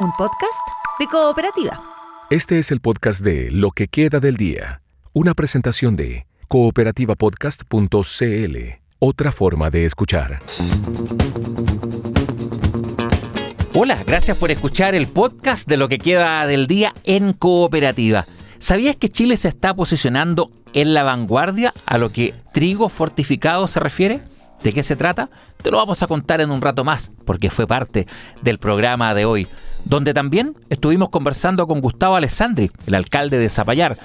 un podcast de Cooperativa. Este es el podcast de Lo que queda del día, una presentación de cooperativapodcast.cl, otra forma de escuchar. Hola, gracias por escuchar el podcast de Lo que queda del día en Cooperativa. ¿Sabías que Chile se está posicionando en la vanguardia a lo que trigo fortificado se refiere? ¿De qué se trata? Te lo vamos a contar en un rato más, porque fue parte del programa de hoy, donde también estuvimos conversando con Gustavo Alessandri, el alcalde de Zapallar.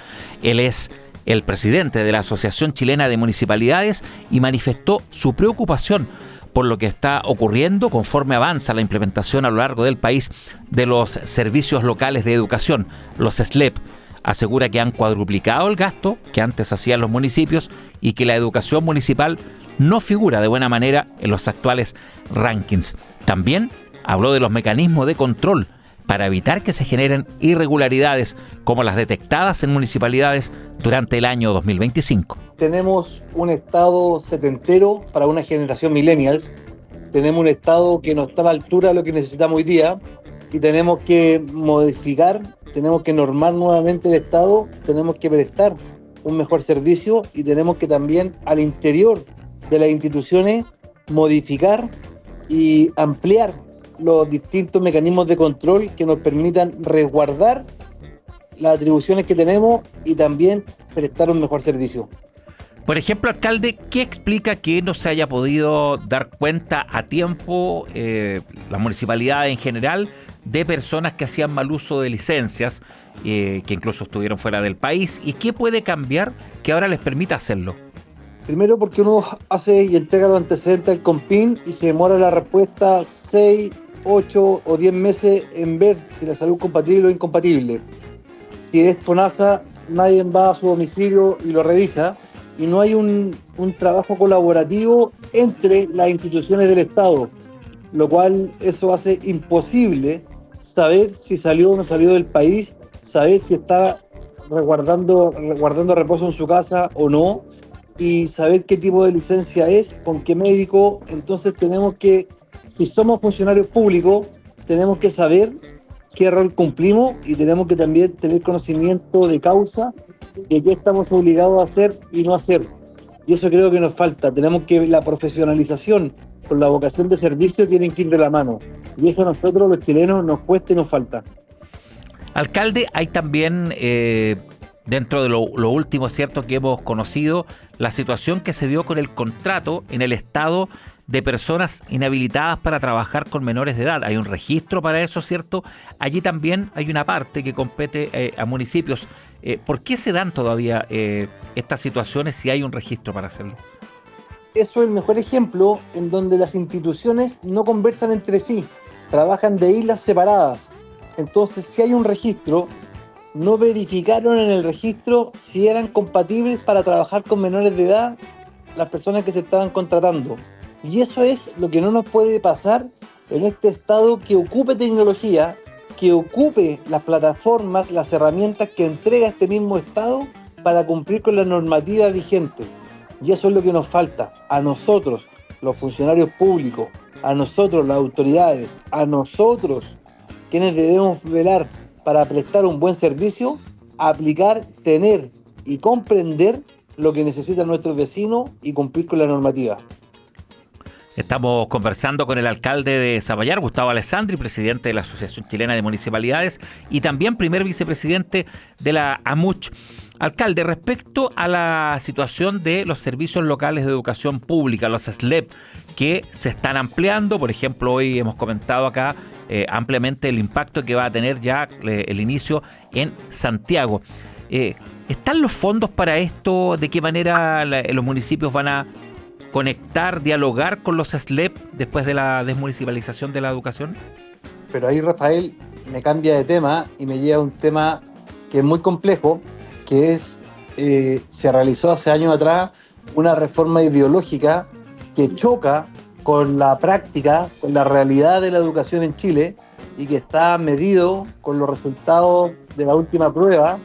Él es el presidente de la Asociación Chilena de Municipalidades y manifestó su preocupación por lo que está ocurriendo conforme avanza la implementación a lo largo del país de los servicios locales de educación, los SLEP. Asegura que han cuadruplicado el gasto que antes hacían los municipios y que la educación municipal no figura de buena manera en los actuales rankings. También habló de los mecanismos de control para evitar que se generen irregularidades como las detectadas en municipalidades durante el año 2025. Tenemos un Estado setentero para una generación millennials, tenemos un Estado que no está a la altura de lo que necesitamos hoy día y tenemos que modificar, tenemos que normar nuevamente el Estado, tenemos que prestar un mejor servicio y tenemos que también al interior de las instituciones modificar y ampliar los distintos mecanismos de control que nos permitan resguardar las atribuciones que tenemos y también prestar un mejor servicio. Por ejemplo, alcalde, ¿qué explica que no se haya podido dar cuenta a tiempo la municipalidad en general de personas que hacían mal uso de licencias, que incluso estuvieron fuera del país? ¿Y qué puede cambiar que ahora les permita hacerlo? Primero porque uno hace y entrega los antecedentes al COMPIN y se demora la respuesta 6, 8 o 10 meses en ver si la salud es compatible o incompatible. Si es FONASA, nadie va a su domicilio y lo revisa y no hay un trabajo colaborativo entre las instituciones del Estado, lo cual eso hace imposible saber si salió o no salió del país, saber si está resguardando reposo en su casa o no, y saber qué tipo de licencia es, con qué médico. Entonces tenemos que, si somos funcionarios públicos, tenemos que saber qué rol cumplimos y tenemos que también tener conocimiento de causa de qué estamos obligados a hacer y no hacer. Y eso creo que nos falta. Tenemos que la profesionalización con la vocación de servicio tienen que ir de la mano. Y eso a nosotros los chilenos nos cuesta y nos falta. Alcalde, hay también dentro de lo último, cierto, que hemos conocido, la situación que se dio con el contrato en el Estado de personas inhabilitadas para trabajar con menores de edad. Hay un registro para eso, ¿cierto? Allí también hay una parte que compete a municipios. ¿Por qué se dan todavía estas situaciones si hay un registro para hacerlo? Eso es el mejor ejemplo en donde las instituciones no conversan entre sí, trabajan de islas separadas. Entonces, si hay un registro, no verificaron en el registro si eran compatibles para trabajar con menores de edad las personas que se estaban contratando. Y eso es lo que no nos puede pasar en este Estado que ocupe tecnología, que ocupe las plataformas, las herramientas que entrega este mismo Estado para cumplir con la normativa vigente. Y eso es lo que nos falta a nosotros, los funcionarios públicos, a nosotros, las autoridades, a nosotros, quienes debemos velar para prestar un buen servicio, aplicar, tener y comprender lo que necesitan nuestros vecinos y cumplir con la normativa. Estamos conversando con el alcalde de Zapallar, Gustavo Alessandri, presidente de la Asociación Chilena de Municipalidades y también primer vicepresidente de la AMUCH. Alcalde, respecto a la situación de los servicios locales de educación pública, los SLEP, que se están ampliando, por ejemplo, hoy hemos comentado acá ampliamente el impacto que va a tener ya el inicio en Santiago. ¿Están los fondos para esto? ¿De qué manera los municipios van a conectar, dialogar con los SLEP después de la desmunicipalización de la educación? Pero ahí, Rafael, me cambia de tema y me lleva a un tema que es muy complejo, que es, se realizó hace años atrás una reforma ideológica que choca con la práctica, con la realidad de la educación en Chile y que está medido con los resultados de la última prueba,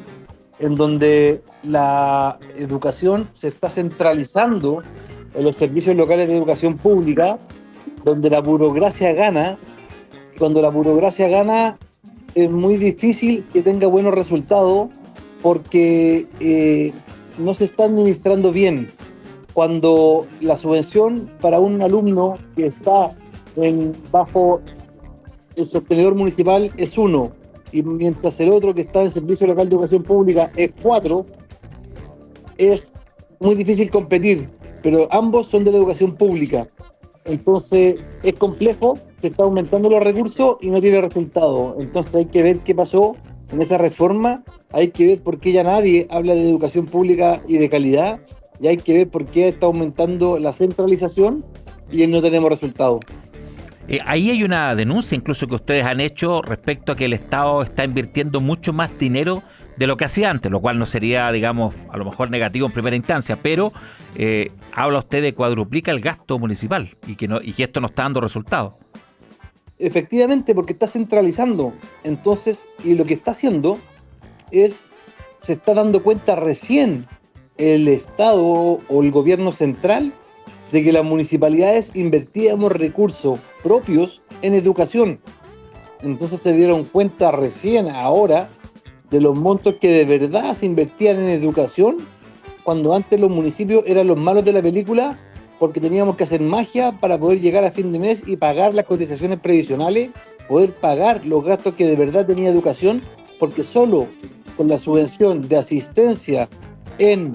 en donde la educación se está centralizando en los servicios locales de educación pública, donde la burocracia gana. Cuando la burocracia gana, es muy difícil que tenga buenos resultados porque no se está administrando bien. Cuando la subvención para un alumno que está bajo el sostenedor municipal es 1, y mientras el otro que está en servicio local de educación pública es 4, es muy difícil competir, pero ambos son de la educación pública. Entonces es complejo, se está aumentando los recursos y no tiene resultado. Entonces hay que ver qué pasó en esa reforma, hay que ver por qué ya nadie habla de educación pública y de calidad, y hay que ver por qué está aumentando la centralización y no tenemos resultados. Ahí hay una denuncia incluso que ustedes han hecho respecto a que el Estado está invirtiendo mucho más dinero de lo que hacía antes, lo cual no sería, digamos, a lo mejor negativo en primera instancia, pero habla usted de cuadruplica el gasto municipal y que esto no está dando resultados. Efectivamente, porque está centralizando. Entonces, y lo que está haciendo se está dando cuenta recién el Estado o el gobierno central de que las municipalidades invertíamos recursos propios en educación. Entonces se dieron cuenta recién ahora de los montos que de verdad se invertían en educación, cuando antes los municipios eran los malos de la película porque teníamos que hacer magia para poder llegar a fin de mes y pagar las cotizaciones previsionales, poder pagar los gastos que de verdad tenía educación, porque solo con la subvención de asistencia en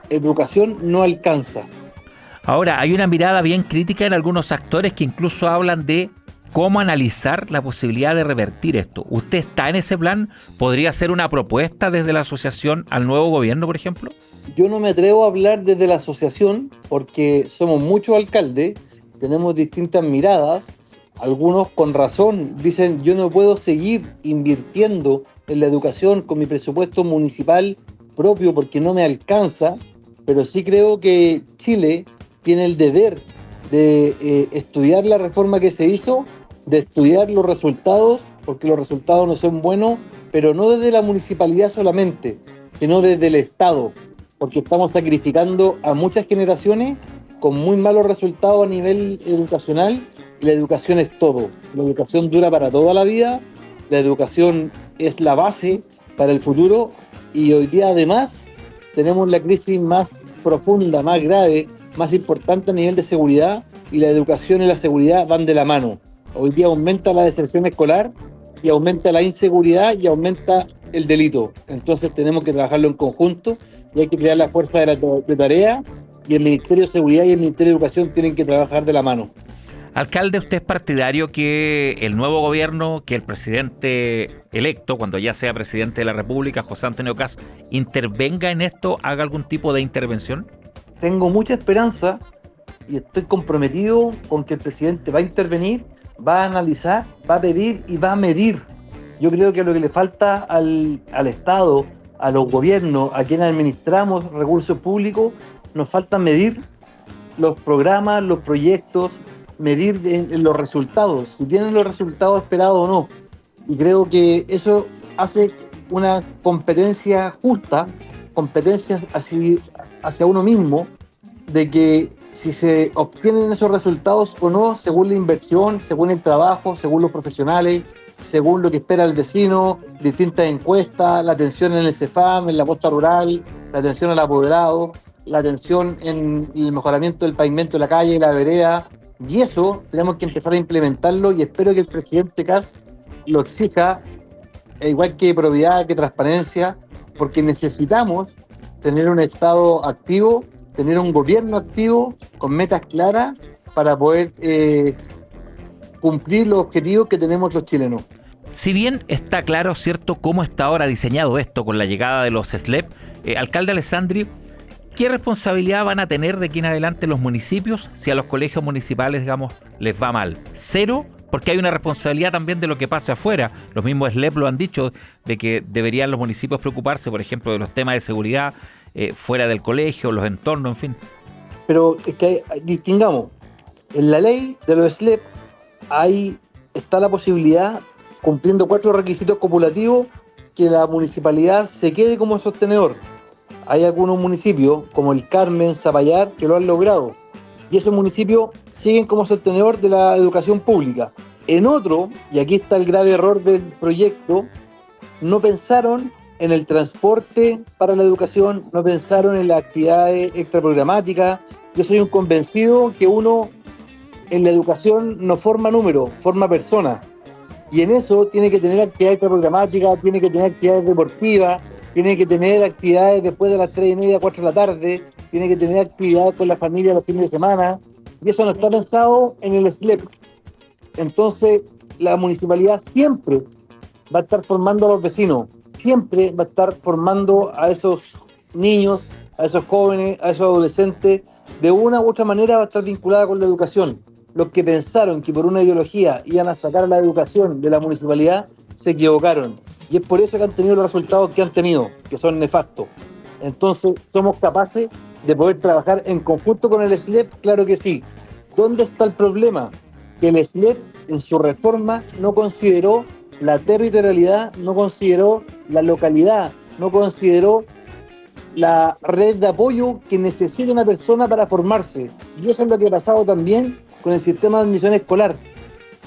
educación no alcanza. Ahora, hay una mirada bien crítica en algunos actores que incluso hablan de cómo analizar la posibilidad de revertir esto. ¿Usted está en ese plan? ¿Podría ser una propuesta desde la asociación al nuevo gobierno, por ejemplo? Yo no me atrevo a hablar desde la asociación porque somos muchos alcaldes, tenemos distintas miradas, algunos con razón dicen yo no puedo seguir invirtiendo en la educación con mi presupuesto municipal propio porque no me alcanza, pero sí creo que Chile tiene el deber de estudiar la reforma que se hizo, de estudiar los resultados, porque los resultados no son buenos, pero no desde la municipalidad solamente, sino desde el Estado, porque estamos sacrificando a muchas generaciones con muy malos resultados a nivel educacional, y la educación es todo. La educación dura para toda la vida, la educación es la base para el futuro, y hoy día además tenemos la crisis más profunda, más grave, más importante a nivel de seguridad, y la educación y la seguridad van de la mano. Hoy día aumenta la deserción escolar y aumenta la inseguridad y aumenta el delito. Entonces tenemos que trabajarlo en conjunto y hay que crear la fuerza de tarea, y el Ministerio de Seguridad y el Ministerio de Educación tienen que trabajar de la mano. Alcalde, ¿usted es partidario que el nuevo gobierno, que el presidente electo, cuando ya sea presidente de la República, José Antonio Kast, intervenga en esto, haga algún tipo de intervención? Tengo mucha esperanza y estoy comprometido con que el presidente va a intervenir, va a analizar, va a pedir y va a medir. Yo creo que lo que le falta al Estado, a los gobiernos, a quienes administramos recursos públicos, nos falta medir los programas, los proyectos, medir los resultados, si tienen los resultados esperados o no. Y creo que eso hace una competencia justa, competencia hacia uno mismo, de que si se obtienen esos resultados o no, según la inversión, según el trabajo, según los profesionales, según lo que espera el vecino, distintas encuestas, la atención en el CEFAM, en la posta rural, la atención al apoderado, la atención en el mejoramiento del pavimento de la calle y la vereda, y eso tenemos que empezar a implementarlo, y espero que el presidente Kast lo exija, igual que probidad, que transparencia, porque necesitamos tener un Estado activo, tener un gobierno activo con metas claras para poder cumplir los objetivos que tenemos los chilenos. Si bien está claro, cierto, cómo está ahora diseñado esto con la llegada de los SLEP, alcalde Alessandri, ¿qué responsabilidad van a tener de aquí en adelante los municipios si a los colegios municipales, digamos, les va mal? ¿Cero? Porque hay una responsabilidad también de lo que pase afuera. Los mismos SLEP lo han dicho, de que deberían los municipios preocuparse, por ejemplo, de los temas de seguridad fuera del colegio, los entornos, en fin. Pero es que distingamos. En la ley de los SLEP ahí está la posibilidad, cumpliendo 4 requisitos copulativos, que la municipalidad se quede como sostenedor. Hay algunos municipios, como el Carmen, Zapallar, que lo han logrado. Y esos municipios siguen como sostenedor de la educación pública. En otro, y aquí está el grave error del proyecto, no pensaron en el transporte para la educación, no pensaron en las actividades extraprogramáticas. Yo soy un convencido que uno en la educación no forma números, forma personas. Y en eso tiene que tener actividades extraprogramáticas, tiene que tener actividades deportivas, tiene que tener actividades después de las 3:30, 4 de la tarde, tiene que tener actividades con la familia los fines de semana. Y eso no está pensado en el SLEP. Entonces, la municipalidad siempre va a estar formando a los vecinos, siempre va a estar formando a esos niños, a esos jóvenes, a esos adolescentes. De una u otra manera va a estar vinculada con la educación. Los que pensaron que por una ideología iban a sacar la educación de la municipalidad se equivocaron. Y es por eso que han tenido los resultados que han tenido, que son nefastos. Entonces, ¿somos capaces de poder trabajar en conjunto con el SLEP? Claro que sí. ¿Dónde está el problema? Que el SLEP en su reforma no consideró la territorialidad, no consideró la localidad, no consideró la red de apoyo que necesita una persona para formarse. Y eso es lo que ha pasado también con el sistema de admisión escolar,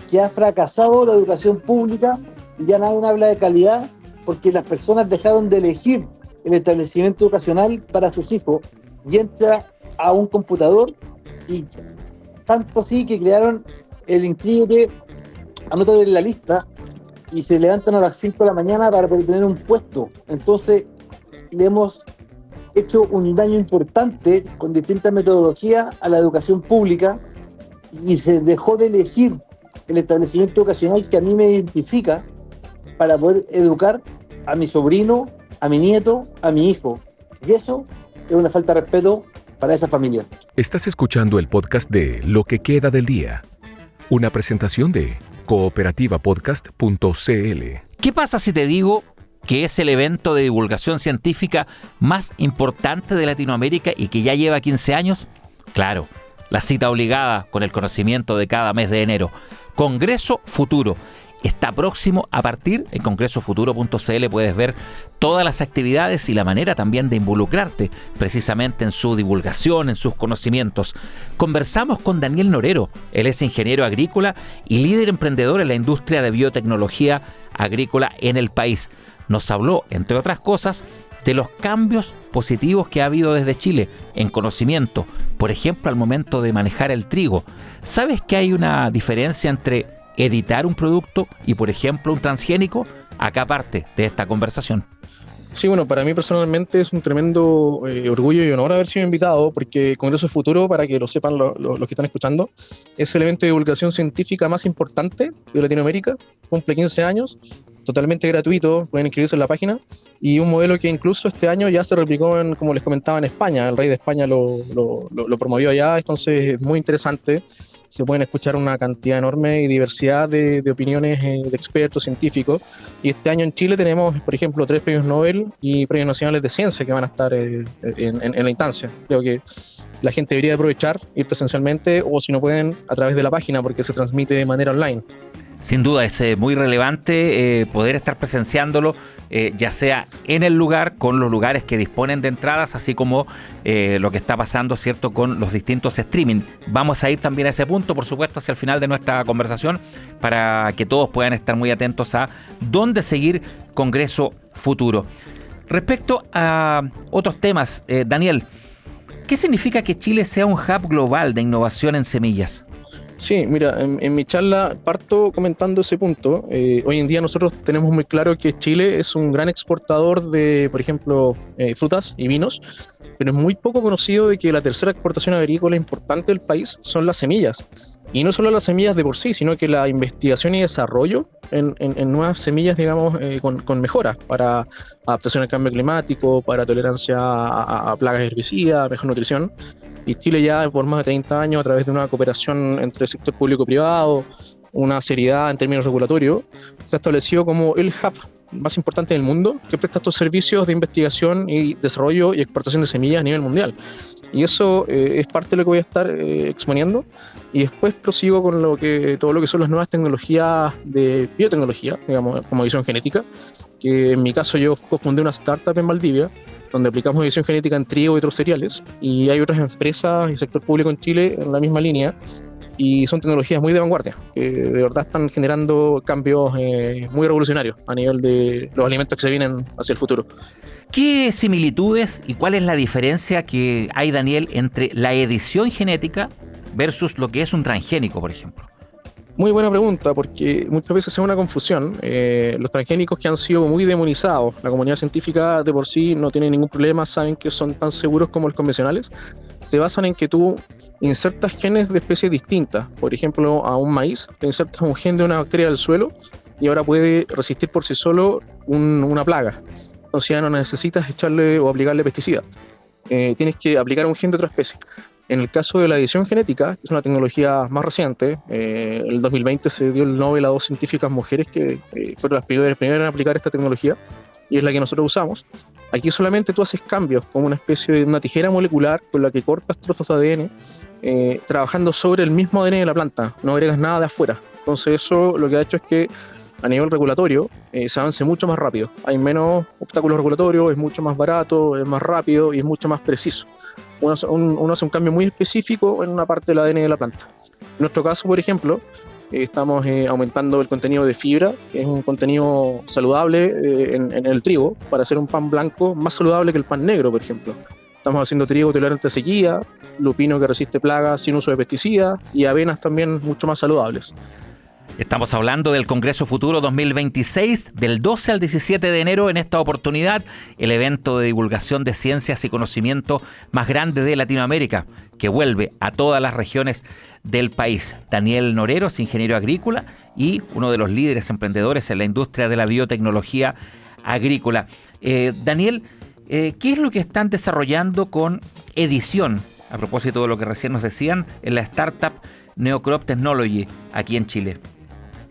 que ha fracasado la educación pública y ya nadie habla de calidad porque las personas dejaron de elegir el establecimiento educacional para sus hijos y entra a un computador y tanto así que crearon el inscríbete, anótate en la lista y se levantan a las 5 de la mañana para poder tener un puesto. Entonces le hemos hecho un daño importante con distintas metodologías a la educación pública y se dejó de elegir el establecimiento educacional que a mí me identifica para poder educar a mi sobrino, a mi nieto, a mi hijo. Y eso es una falta de respeto para esa familia. Estás escuchando el podcast de Lo que queda del día, una presentación de cooperativapodcast.cl. ¿Qué pasa si te digo que es el evento de divulgación científica más importante de Latinoamérica y que ya lleva 15 años? Claro, la cita obligada con el conocimiento de cada mes de enero. Congreso Futuro. Está próximo a partir. En congresofuturo.cl puedes ver todas las actividades y la manera también de involucrarte precisamente en su divulgación, en sus conocimientos. Conversamos con Daniel Norero. Él es ingeniero agrícola y líder emprendedor en la industria de biotecnología agrícola en el país. Nos habló, entre otras cosas, de los cambios positivos que ha habido desde Chile en conocimiento, por ejemplo, al momento de manejar el trigo. ¿Sabes que hay una diferencia entre editar un producto y, por ejemplo, un transgénico? Acá parte de esta conversación. Sí, bueno, para mí personalmente es un tremendo orgullo y honor haber sido invitado, porque Congreso Futuro, para que lo sepan los que están escuchando, es el evento de divulgación científica más importante de Latinoamérica. Cumple 15 años, totalmente gratuito, pueden inscribirse en la página, y un modelo que incluso este año ya se replicó, como les comentaba, en España. El rey de España lo promovió allá, entonces es muy interesante. Se pueden escuchar una cantidad enorme y diversidad de opiniones de expertos científicos. Y este año en Chile tenemos, por ejemplo, 3 premios Nobel y premios nacionales de ciencia que van a estar en la instancia. Creo que la gente debería aprovechar, ir presencialmente, o si no pueden, a través de la página, porque se transmite de manera online. Sin duda es muy relevante poder estar presenciándolo, ya sea en el lugar, con los lugares que disponen de entradas, así como lo que está pasando, ¿cierto?, con los distintos streaming. Vamos a ir también a ese punto, por supuesto, hacia el final de nuestra conversación, para que todos puedan estar muy atentos a dónde seguir Congreso Futuro. Respecto a otros temas, Daniel, ¿qué significa que Chile sea un hub global de innovación en semillas? Sí, mira, en mi charla parto comentando ese punto. Hoy en día nosotros tenemos muy claro que Chile es un gran exportador de, por ejemplo, frutas y vinos, pero es muy poco conocido de que la tercera exportación agrícola importante del país son las semillas. Y no solo las semillas de por sí, sino que la investigación y desarrollo en nuevas semillas, digamos, con mejoras para adaptación al cambio climático, para tolerancia a plagas herbicidas, mejor nutrición. Y Chile ya por más de 30 años, a través de una cooperación entre el sector público y privado, una seriedad en términos regulatorios, se ha establecido como el hub más importante del mundo que presta estos servicios de investigación y desarrollo y exportación de semillas a nivel mundial. Y eso es parte de lo que voy a estar exponiendo. Y después prosigo con todo lo que son las nuevas tecnologías de biotecnología, digamos, como edición genética, que en mi caso yo cofundé una startup en Valdivia, donde aplicamos edición genética en trigo y otros cereales, y hay otras empresas y sector público en Chile en la misma línea. y son tecnologías muy de vanguardia, que de verdad están generando cambios muy revolucionarios a nivel de los alimentos que se vienen hacia el futuro. ¿Qué similitudes y cuál es la diferencia que hay, Daniel, entre la edición genética versus lo que es un transgénico, por ejemplo? Muy buena pregunta, porque muchas veces es una confusión. Los transgénicos que han sido muy demonizados, la comunidad científica de por sí no tiene ningún problema, saben que son tan seguros como los convencionales, se basan en que tú insertas genes de especies distintas. Por ejemplo, a un maíz, te insertas un gen de una bacteria del suelo y ahora puede resistir por sí solo una plaga. Entonces ya no necesitas echarle o aplicarle pesticidas. Tienes que aplicar un gen de otra especie. En el caso de la edición genética, que es una tecnología más reciente, el 2020 se dio el Nobel a 2 científicas mujeres que fueron las primeras en aplicar esta tecnología, y es la que nosotros usamos. Aquí solamente tú haces cambios, como una especie de una tijera molecular con la que cortas trozos de ADN, trabajando sobre el mismo ADN de la planta, no agregas nada de afuera. Entonces eso lo que ha hecho es que a nivel regulatorio se avance mucho más rápido. Hay menos obstáculos regulatorios, es mucho más barato, es más rápido y es mucho más preciso. Uno hace un cambio muy específico en una parte del ADN de la planta. En nuestro caso, por ejemplo, estamos aumentando el contenido de fibra, que es un contenido saludable en el trigo, para hacer un pan blanco más saludable que el pan negro, por ejemplo. Estamos haciendo trigo tolerante a sequía, lupino que resiste plagas sin uso de pesticidas y avenas también mucho más saludables. Estamos hablando del Congreso Futuro 2026, del 12 al 17 de enero. En esta oportunidad, el evento de divulgación de ciencias y conocimiento más grande de Latinoamérica, que vuelve a todas las regiones del país. Daniel Norero es ingeniero agrícola y uno de los líderes emprendedores en la industria de la biotecnología agrícola. Daniel, ¿qué es lo que están desarrollando con edición? A propósito de lo que recién nos decían, en la startup Neocrop Technology, aquí en Chile.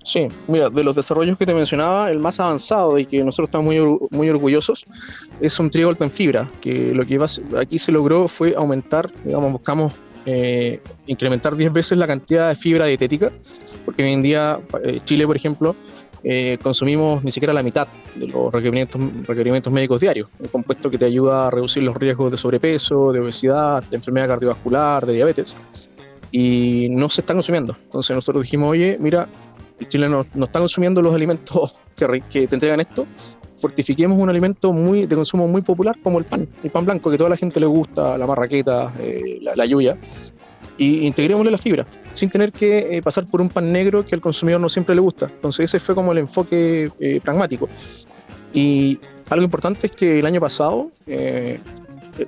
Sí, mira, de los desarrollos que te mencionaba, el más avanzado y que nosotros estamos muy orgullosos es un trigo alto en fibra, que lo que aquí se logró fue aumentar, digamos, buscamos incrementar 10 veces la cantidad de fibra dietética, porque hoy en día Chile, por ejemplo, consumimos ni siquiera la mitad de los requerimientos médicos diarios, un compuesto que te ayuda a reducir los riesgos de sobrepeso, de obesidad, de enfermedad cardiovascular, de diabetes, y no se está consumiendo. Entonces nosotros dijimos, oye, mira, Chile no está consumiendo los alimentos que te entregan esto, fortifiquemos un alimento de consumo muy popular como el pan blanco, que a toda la gente le gusta, la marraqueta, la yuya, y integrémosle la fibra, sin tener que pasar por un pan negro que al consumidor no siempre le gusta. Entonces ese fue como el enfoque pragmático. Y algo importante es que el año pasado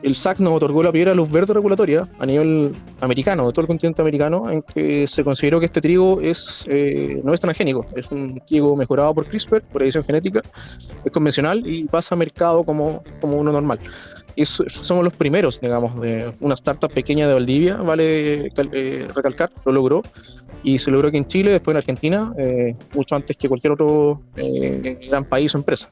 el SAC nos otorgó la primera luz verde regulatoria a nivel americano, de todo el continente americano, en que se consideró que este trigo no es transgénico, es un trigo mejorado por CRISPR, por edición genética, es convencional y pasa a mercado como uno normal. Y somos los primeros, digamos, de una startup pequeña de Valdivia, vale recalcar, lo logró, y se logró aquí en Chile, después en Argentina, mucho antes que cualquier otro gran país o empresa.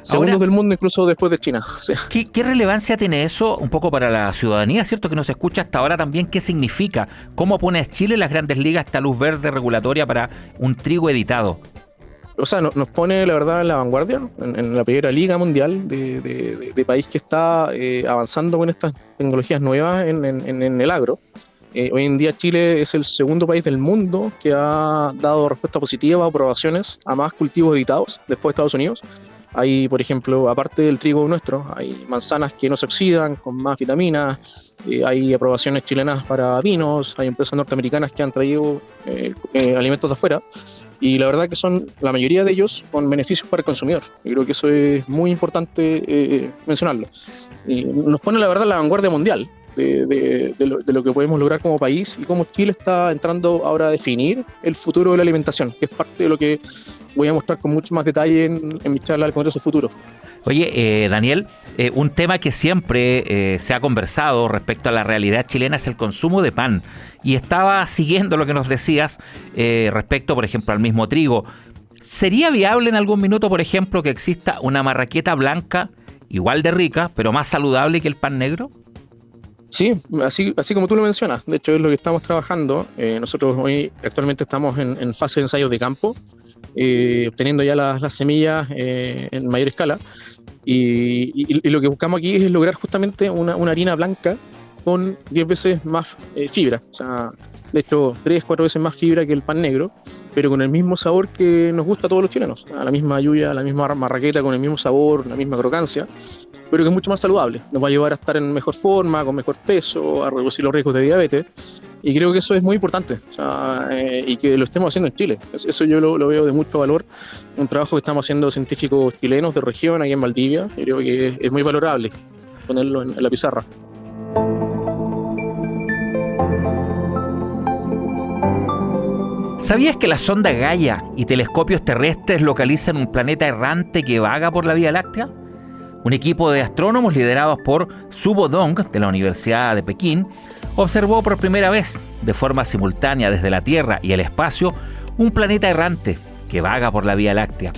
Segundos del mundo, incluso después de China. Sí. ¿Qué relevancia tiene eso un poco para la ciudadanía, cierto, que nos escucha hasta ahora también? ¿Qué significa? ¿Cómo pone a Chile en las grandes ligas esta luz verde regulatoria para un trigo editado? O sea, nos pone, la verdad, en la vanguardia, en la primera liga mundial de país que está avanzando con estas tecnologías nuevas en el agro. Hoy en día Chile es el segundo país del mundo que ha dado respuesta positiva o aprobaciones a más cultivos editados después de Estados Unidos. Hay, por ejemplo, aparte del trigo nuestro, hay manzanas que no se oxidan, con más vitaminas, hay aprobaciones chilenas para vinos, hay empresas norteamericanas que han traído alimentos de afuera, y la verdad que son la mayoría de ellos con beneficios para el consumidor. Yo creo que eso es muy importante mencionarlo. Y nos pone, la verdad, en la vanguardia mundial de lo que podemos lograr como país y cómo Chile está entrando ahora a definir el futuro de la alimentación, que es parte de lo que voy a mostrar con mucho más detalle en mi charla del Congreso Futuro. Oye, Daniel, un tema que siempre se ha conversado respecto a la realidad chilena es el consumo de pan. Y estaba siguiendo lo que nos decías respecto, por ejemplo, al mismo trigo. ¿Sería viable en algún minuto, por ejemplo, que exista una marraqueta blanca igual de rica, pero más saludable que el pan negro? Sí, así como tú lo mencionas. De hecho, es lo que estamos trabajando. Nosotros hoy actualmente estamos en fase de ensayos de campo, obteniendo ya las semillas en mayor escala. Y lo que buscamos aquí es lograr justamente una harina blanca con 10 veces más fibra. O sea, de hecho, 3-4 veces más fibra que el pan negro, pero con el mismo sabor que nos gusta a todos los chilenos. La misma lluvia, la misma marraqueta, con el mismo sabor, la misma crocancia, pero que es mucho más saludable. Nos va a ayudar a estar en mejor forma, con mejor peso, a reducir los riesgos de diabetes. Y creo que eso es muy importante, o sea, y que lo estemos haciendo en Chile. Eso yo lo veo de mucho valor. Un trabajo que estamos haciendo científicos chilenos de región, aquí en Valdivia. Yo creo que es muy valorable ponerlo en la pizarra. ¿Sabías que la sonda Gaia y telescopios terrestres localizan un planeta errante que vaga por la Vía Láctea? Un equipo de astrónomos liderados por Subo Dong, de la Universidad de Pekín, observó por primera vez, de forma simultánea desde la Tierra y el espacio, un planeta errante que vaga por la Vía Láctea.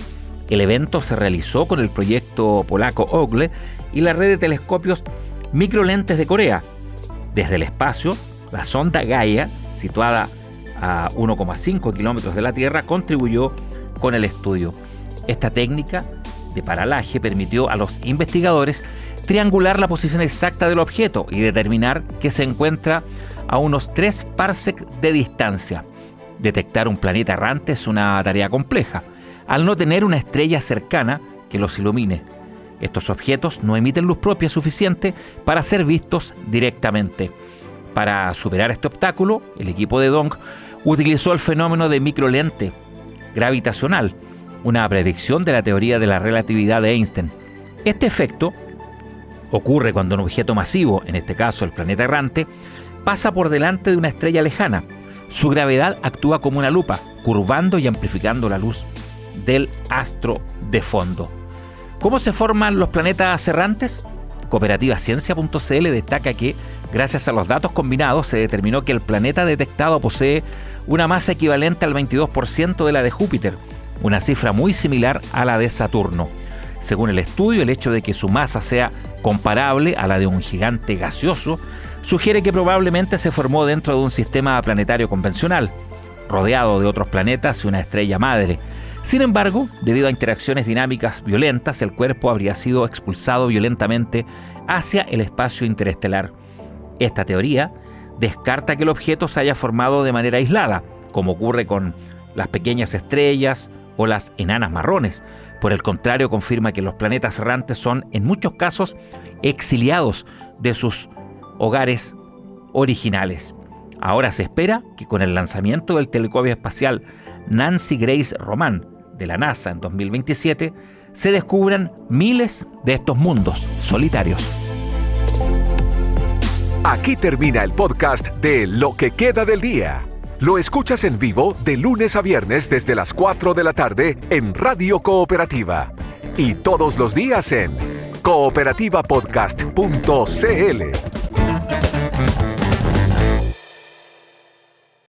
El evento se realizó con el proyecto polaco OGLE y la red de telescopios microlentes de Corea. Desde el espacio, la sonda Gaia, situada a 1,5 kilómetros de la Tierra, contribuyó con el estudio. Esta técnica de paralaje permitió a los investigadores triangular la posición exacta del objeto y determinar que se encuentra a unos 3 parsecs de distancia. Detectar un planeta errante es una tarea compleja, al no tener una estrella cercana que los ilumine. Estos objetos no emiten luz propia suficiente para ser vistos directamente. Para superar este obstáculo, el equipo de Dong utilizó el fenómeno de microlente gravitacional, una predicción de la teoría de la relatividad de Einstein. Este efecto ocurre cuando un objeto masivo, en este caso el planeta errante, pasa por delante de una estrella lejana. Su gravedad actúa como una lupa, curvando y amplificando la luz del astro de fondo. ¿Cómo se forman los planetas errantes? Cooperativaciencia.cl destaca que, gracias a los datos combinados, se determinó que el planeta detectado posee una masa equivalente al 22% de la de Júpiter, una cifra muy similar a la de Saturno. Según el estudio, el hecho de que su masa sea comparable a la de un gigante gaseoso sugiere que probablemente se formó dentro de un sistema planetario convencional, rodeado de otros planetas y una estrella madre. Sin embargo, debido a interacciones dinámicas violentas, el cuerpo habría sido expulsado violentamente hacia el espacio interestelar. Esta teoría descarta que el objeto se haya formado de manera aislada, como ocurre con las pequeñas estrellas o las enanas marrones. Por el contrario, confirma que los planetas errantes son, en muchos casos, exiliados de sus hogares originales. Ahora se espera que con el lanzamiento del telescopio espacial Nancy Grace Roman de la NASA en 2027 se descubran miles de estos mundos solitarios. Aquí termina el podcast de Lo que queda del día. Lo escuchas en vivo de lunes a viernes desde las 4 de la tarde en Radio Cooperativa y todos los días en cooperativapodcast.cl.